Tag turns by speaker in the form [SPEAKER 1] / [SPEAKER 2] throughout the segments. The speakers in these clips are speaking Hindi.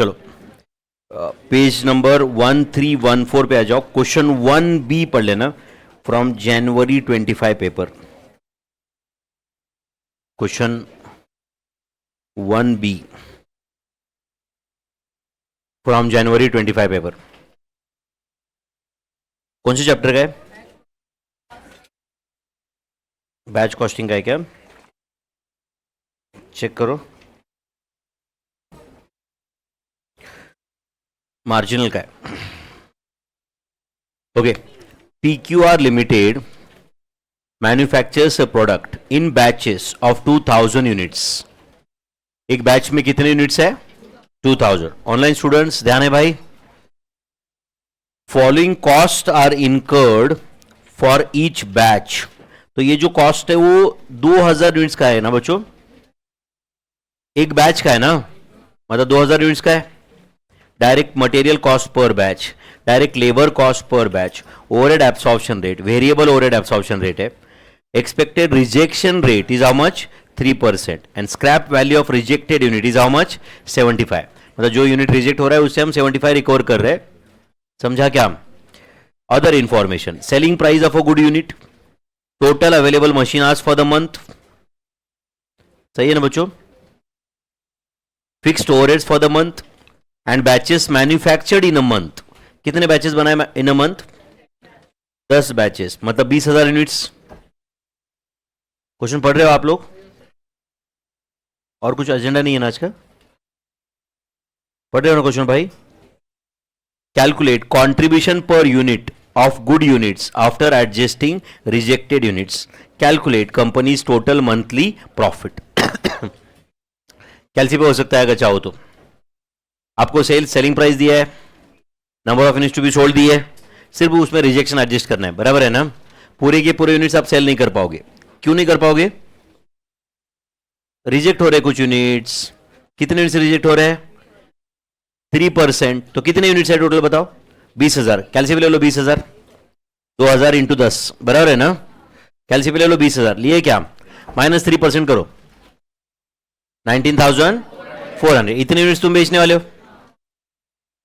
[SPEAKER 1] चलो पेज नंबर 1314 पे आ जाओ। क्वेश्चन 1B पढ़ लेना from January 25 paper. Question 1B from January 25 paper. कौन से चैप्टर का है? बैच कॉस्टिंग का है क्या? चेक करो। मार्जिनल का है। Okay. PQR limited manufactures a product in batches of 2000 units. एक बैच में कितने यूनिट्स है? 2000। ऑनलाइन स्टूडेंट्स ध्यान है भाई। Following cost are incurred for each batch. तो ये जो कॉस्ट है वो 2000 यूनिट्स का है ना बच्चों? एक बैच का है ना, मतलब 2000 यूनिट्स का है। Direct material cost per batch, direct labour cost per batch, overhead absorption rate, variable overhead absorption rate है। Expected rejection rate is how much? 3%। And scrap value of rejected unit is how much? 75। मतलब जो यूनिट रिजेक्ट हो रहा है उससे हम 75 रिकवर कर रहे हैं। समझा क्या? Other information, selling price of a good unit, total available machine hours for the month. सही है ना बच्चों? Fixed overheads for the month and batches manufactured in a month. कितने बैचेस बनाए इन अ मंथ? 10 बैचेस, मतलब 20,000 यूनिट्स। क्वेश्चन पढ़ रहे हो आप लोग? और कुछ एजेंडा नहीं है ना आज का? पढ़ रहे हो ना क्वेश्चन भाई? Calculate contribution per unit of good units after adjusting rejected units. Calculate company's total monthly profit. कैलसी पे हो सकता है अगर चाहो तो। आपको सेलिंग प्राइस दिया है, number of units to be sold दिया है, सिर्फ उसमें रिजेक्शन एडजस्ट करना है। बराबर है ना? पूरे के पूरे यूनिट्स आप सेल नहीं कर पाओगे। क्यों नहीं कर पाओगे? रिजेक्ट हो रहे कुछ यूनिट्स। कितने यूनिट्स रिजेक्ट हो रहे हैं? 3%। तो कितने यूनिट्स है टोटल बताओ? 20,000। कैलसी पे ले लो 20,000, 2000 इंटू 10, बराबर है ना? कैलसी पे ले लो 20,000, लिए क्या? माइनस 3% करो, 19,400। इतने यूनिट्स तुम बेचने वाले हो।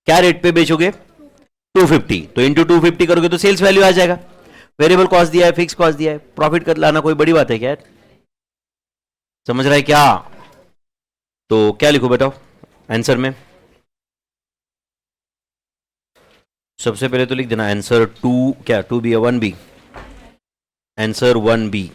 [SPEAKER 1] क्या रेट पे बेचोगे? 250। तो इंटू 250 करोगे तो सेल्स वैल्यू आ जाएगा। वेरिएबल कॉस्ट दिया है, फिक्स कॉस्ट दिया है, प्रॉफिट कर लाना कोई बड़ी बात है क्या? समझ रहा है क्या? तो क्या लिखो बताओ आंसर में? सबसे पहले तो लिख देना आंसर 2, क्या 2B या 1B? Answer 1B।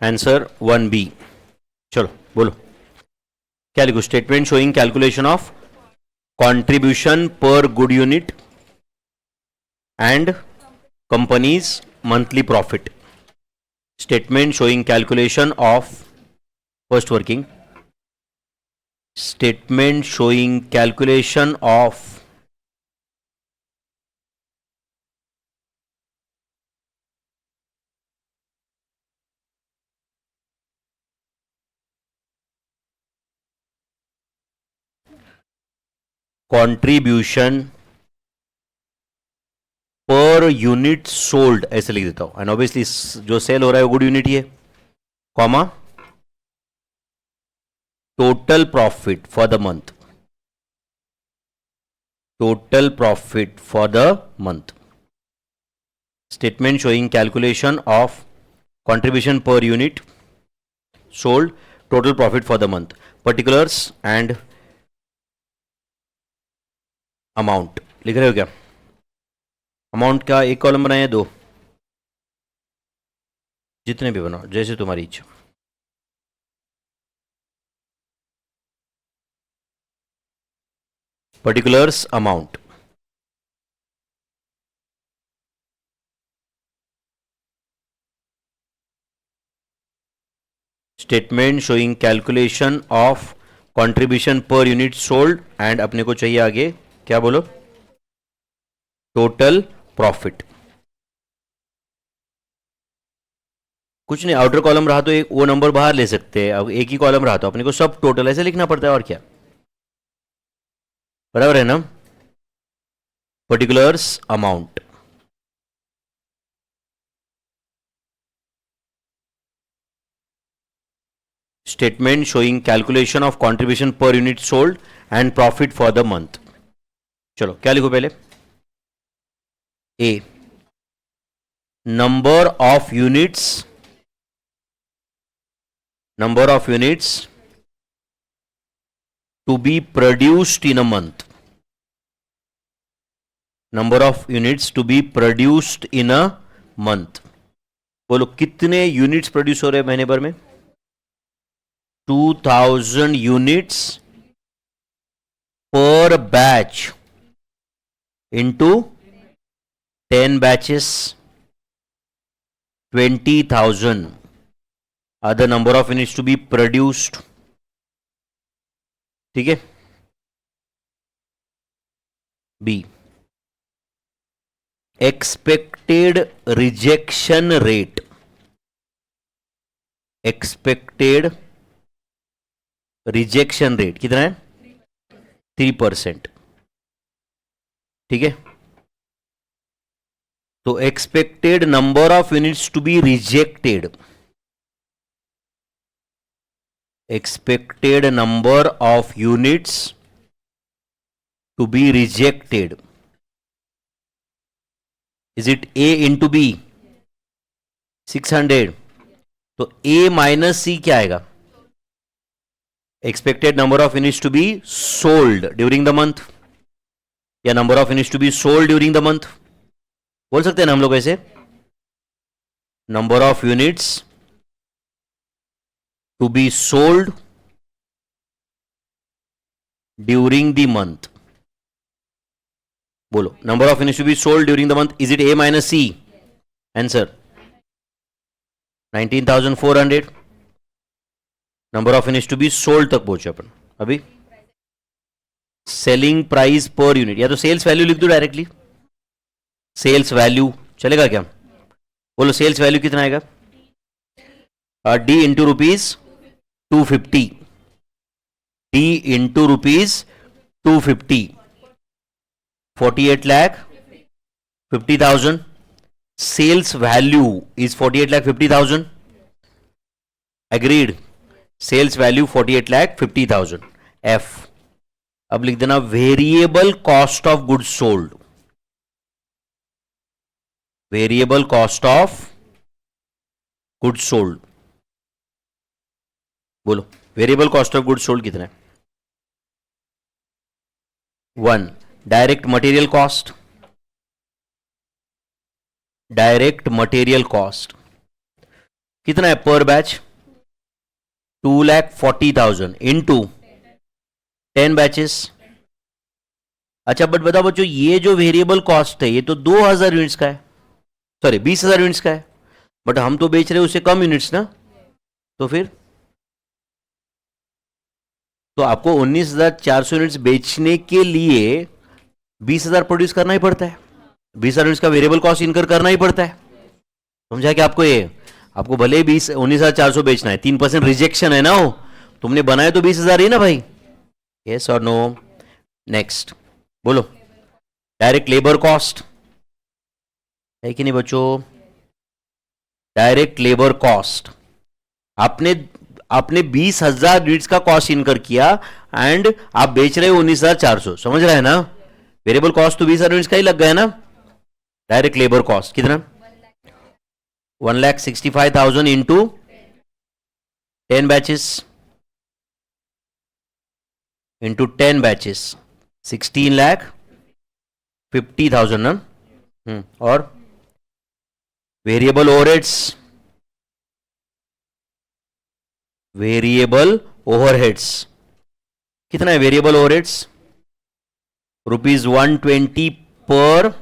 [SPEAKER 1] Answer 1B। चलो बोलो क्या लिखो? Statement showing calculation of contribution पर good unit and companies monthly profit. Statement showing calculation of first working, statement showing calculation of contribution per unit sold, ऐसे लिख देता हूं। एंड ऑब्वियसली जो सेल हो रहा है वो गुड यूनिट ही है, comma total profit for the month, total profit for the month. Statement showing calculation of contribution per unit sold, total profit for the month, particulars and amount. लिख रहे हो क्या? अमाउंट का एक कॉलम बनाए, दो, जितने भी बनाओ जैसे तुम्हारी इच्छा। Particulars amount, statement showing calculation of contribution per unit sold and अपने को चाहिए आगे क्या बोलो? Total profit. कुछ नहीं, आउटर कॉलम रहा तो एक वो नंबर बाहर ले सकते हैं, अब एक ही कॉलम रहा तो अपने को सब टोटल ऐसे लिखना पड़ता है और क्या। बराबर है ना? particulars amount. Statement showing calculation of contribution per unit sold and profit for the month. चलो क्या लिखो पहले. A, number of units to be produced in a month. Number of units to be produced in a month. बोलो कितने यूनिट्स प्रोड्यूस हो रहे हैं महीने भर में? 2000 units per batch into 10 batches, 20,000 are the number of units to be produced. ठीक है. B, expected rejection rate. Expected rejection rate कितना है? 3%. ठीक है. तो expected number of units to be rejected, expected number of units to be rejected, is it A into B? 600. तो A minus C क्या आएगा? Expected number of units to be sold during the month, या number of units to be sold during the month. बोल सकते हैं ना हम लोग ऐसे, number of units to be sold during the month. बोलो number of units to be sold during the month, is it A minus C? Answer 19,400. Number of units to be sold तक पहुंचे अपन. अभी सेलिंग प्राइस पर यूनिट, या तो सेल्स वैल्यू लिख दो डायरेक्टली. सेल्स वैल्यू चलेगा क्या? बोलो सेल्स वैल्यू कितना आएगा? D into rupees 250. D into rupees 250, 48,50,000. Sales value is 48,50,000. Agreed. Sales value 48,50,000. F. अब लिख देना variable cost of goods sold. Variable cost of goods sold. बोलो variable cost of goods sold कितना है? 1. Direct material cost. Direct material cost कितना है पर बैच? 2,40,000 into 10 batches. अच्छा बट बताओ बच्चों, ये जो वेरिएबल कॉस्ट है ये तो 2,000 यूनिट्स का है, सॉरी 20,000 यूनिट्स का है, बट हम तो बेच रहे हैं उससे कम यूनिट्स ना. तो फिर तो आपको 19,400 यूनिट्स बेचने के लिए 20,000 प्रोड्यूस करना ही पड़ता है. 20,000 यूनिट्स का वेरिएबल कॉस्ट इनकर करना ही पड़ता है. समझा कि आपको? ये आपको भले ही 19,400 बेचना है, 3% रिजेक्शन है ना, हो तुमने बनाया तो 20,000 ही ना भाई. यस और नो? नेक्स्ट बोलो डायरेक्ट लेबर कॉस्ट है कि नहीं बच्चों? डायरेक्ट लेबर कॉस्ट आपने 20,000 यूनिट्स का कॉस्ट इनकर किया एंड आप बेच रहे हो 19,400. समझ रहे हैं ना? वेरिएबल कॉस्ट तो 20,000 यूनिट्स का ही लग गया ना. डायरेक्ट लेबर कॉस्ट कितना? 1,65,000 इंटू 10 बैचेस इंटू 10 बैचेस 16,50,000 ना. और वेरिएबल ओवरहेड्स, वेरिएबल ओवरहेड्स कितना है? वेरिएबल ओवरहेड्स ₹120 पर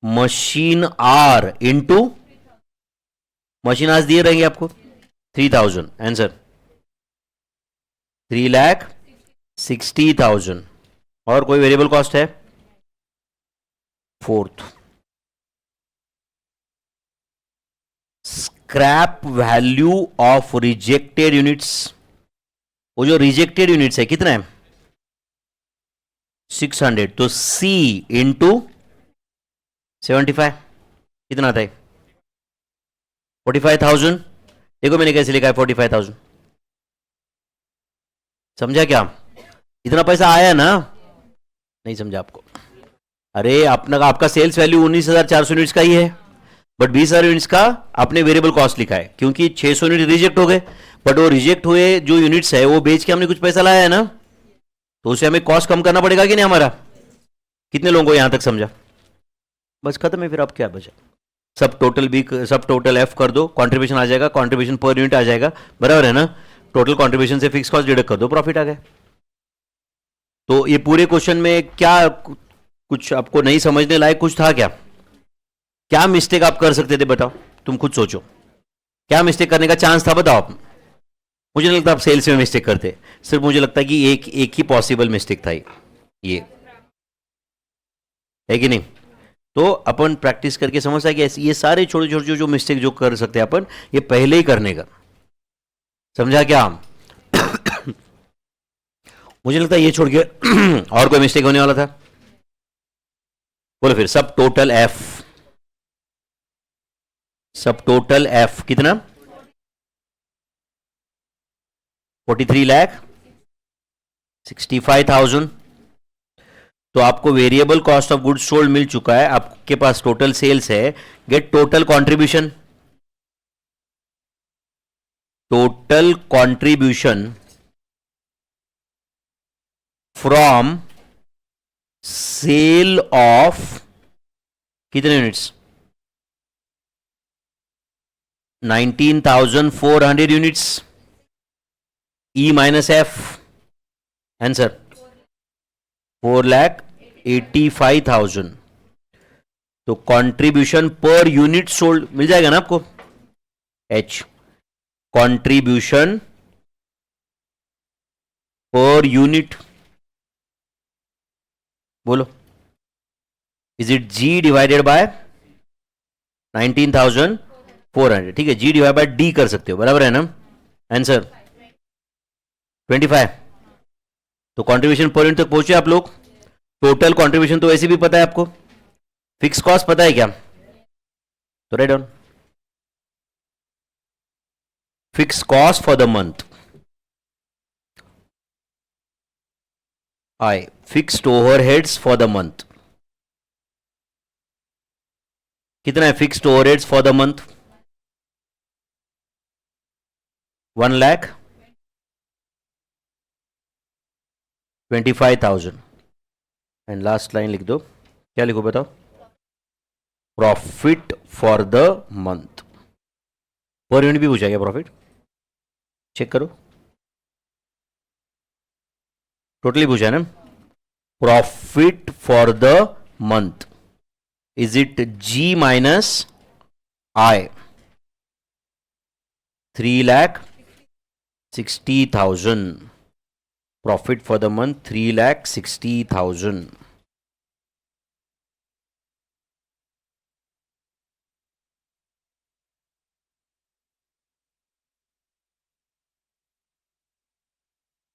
[SPEAKER 1] मशीन आर इंटू मशीन आज दिए रहेंगे आपको 3,000. आंसर 3,60,000. और कोई वेरिएबल कॉस्ट है? 4th scrap value of rejected units. वो जो रिजेक्टेड यूनिट्स है कितना है? 600, तो C इंटू 75 कितना आता है? 45,000। देखो मैंने कैसे लिखा है 45,000, समझा क्या? इतना पैसा आया ना? नहीं समझा आपको? अरे अपना आपका सेल्स वैल्यू 19,400 यूनिट्स का ही है, बट 20,000 यूनिट्स का आपने वेरिएबल कॉस्ट लिखा है क्योंकि 600 यूनिट रिजेक्ट हो गए, बट वो रिजेक्ट हुए जो यूनिट्स है वो बेच के हमने कुछ पैसा लाया है ना, तो उसे हमें कॉस्ट कम करना पड़ेगा कि नहीं हमारा? कितने लोगों को यहां तक समझा? बस खत्म है, फिर अब क्या बचा? सब टोटल बी, सब टोटल एफ कर दो, कॉन्ट्रीब्यूशन आ जाएगा, कॉन्ट्रीब्यूशन पर यूनिट आ जाएगा, बराबर है ना? टोटल कॉन्ट्रीब्यूशन से फिक्स कॉस्ट डिडक्ट कर दो, प्रॉफिट आ गया। तो ये पूरे क्वेश्चन में क्या कुछ आपको नहीं समझने लायक कुछ था क्या? क्या मिस्टेक आप कर सकते थे बताओ, तुम खुद सोचो, क्या मिस्टेक करने का चांस था बताओ आप? मुझे नहीं लगता आप सेल्स में मिस्टेक करते, सिर्फ मुझे लगता है कि एक ही पॉसिबल मिस्टेक था ये है कि नहीं? तो अपन प्रैक्टिस करके समझता है कि ये सारे छोटे छोटे जो मिस्टेक जो कर सकते हैं अपन, ये पहले ही करने का, समझा क्या हम? मुझे लगता है ये छोड़ के और कोई मिस्टेक होने वाला था? बोलो फिर। सब टोटल एफ, सब टोटल एफ कितना? 43,65,000। तो आपको variable cost of goods sold मिल चुका है, आपके पास टोटल सेल्स है। Get total contribution, total contribution from sale of कितने units? 19,400 units. E minus F, answer 4,85,000। तो कंट्रीब्यूशन पर यूनिट सोल्ड मिल जाएगा ना आपको? एच, कंट्रीब्यूशन पर यूनिट, बोलो, is it G divided by 19,400? ठीक है, जी डिवाइड बाय डी कर सकते हो, बराबर है ना? आंसर 25। तो कंट्रीब्यूशन पर यूनिट तक पहुंचे आप लोग। टोटल कंट्रीब्यूशन तो वैसे भी पता है आपको, फिक्स कॉस्ट पता है क्या? तो write down fix cost for the month, I fixed overheads for the month. कितना है fixed overheads for the month? 1,25,000। And last line लिख दो, क्या लिखो बताओ? Profit for the month. Per unit भी पूछा गया प्रॉफिट, चेक करो, टोटली पूछा है ना? Profit for the month, is it G minus I? 3,60,000 profit for the month, 3,60,000।